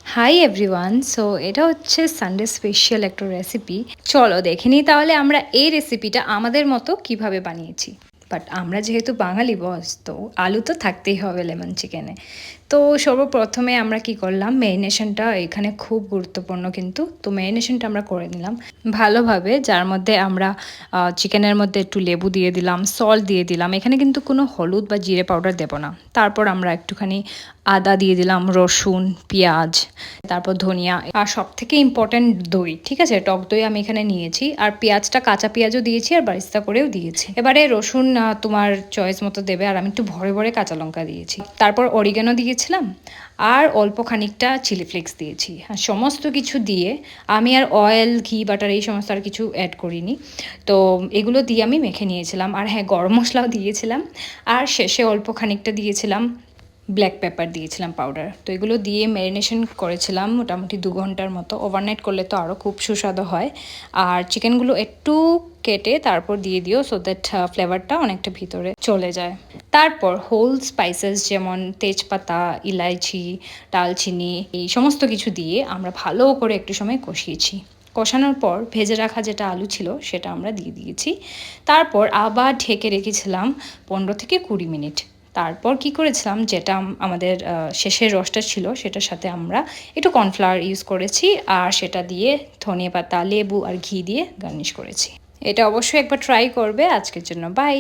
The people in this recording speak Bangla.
হাই এভরিওয়ান, সো এটা হচ্ছে সানডে স্পেশাল একটা রেসিপি। চলো দেখে নিই তাহলে আমরা এই রেসিপিটা আমাদের মতো কিভাবে বানিয়েছি। বাট আমরা যেহেতু বাঙালি বস, তো আলু তো থাকতেই হবে লেমন চিকেনে। তো সর্বপ্রথমে আমরা কি করলাম, ম্যারিনেশনটা এখানে খুব গুরুত্বপূর্ণ কিন্তু। তো ম্যারিনেশনটা আমরা করে নিলাম ভালোভাবে, যার মধ্যে আমরা চিকেনের মধ্যে একটু লেবু দিয়ে দিলাম, সল্ট দিয়ে দিলাম। এখানে কিন্তু কোনো হলুদ বা জিরে পাউডার দেবো না। তারপর আমরা একটুখানি আদা দিয়ে দিলাম, রসুন, পেঁয়াজ, তারপর ধনিয়া, আর সব থেকে ইম্পর্ট্যান্ট দই। ঠিক আছে, টক দই আমি এখানে নিয়েছি, আর পেঁয়াজটা কাঁচা পেঁয়াজও দিয়েছি আর বারিস্তা করেও দিয়েছি। এবারে রসুন তোমার চয়েস মতো দেবে, আর আমি একটু ভরে ভরে কাঁচা লঙ্কা দিয়েছি। তারপর অরিগানো দিয়েছিলাম আর অল্প খানিকটা চিলি ফ্লেক্স দিয়েছি। আর সমস্ত কিছু দিয়ে আমি আর অয়েল, ঘি, বাটার এই সমস্ত আর কিছু অ্যাড করিনি। তো এগুলো দিয়ে আমি মেখে নিয়েছিলাম। আর হ্যাঁ, গরম মশলাও দিয়েছিলাম, আর শেষে অল্প খানিকটা দিয়েছিলাম ব্ল্যাক পেপার দিয়েছিলাম পাউডার। তো এগুলো দিয়ে ম্যারিনেশন করেছিলাম মোটামুটি 2 ঘন্টার মতো। ওভারনাইট করলে তো আরও খুব সুস্বাদু হয়। আর চিকেনগুলো একটু কেটে তারপর দিয়ে দিও, সো দ্যাট ফ্লেভারটা অনেকটা ভিতরে চলে যায়। তারপর হোল স্পাইসেস যেমন তেজপাতা, ইলাইচি, দালচিনি, এই সমস্ত কিছু দিয়ে আমরা ভালো করে একটু সময় কষিয়েছি। কষানোর পর ভেজে রাখা যেটা আলু ছিল সেটা আমরা দিয়ে দিয়েছি। তারপর আবার ঢেকে রেখেছিলাম 15 থেকে 20 মিনিট। তারপর কি করেছিলাম, যেটা আমাদের শেষের রসটা ছিল সেটার সাথে আমরা একটু কর্নফ্লাওয়ার ইউজ করেছি, আর সেটা দিয়ে ধনেপাতা, লেবু আর ঘি দিয়ে গার্নিশ করেছি। এটা অবশ্যই একবার ট্রাই করবে। আজকের জন্য বাই।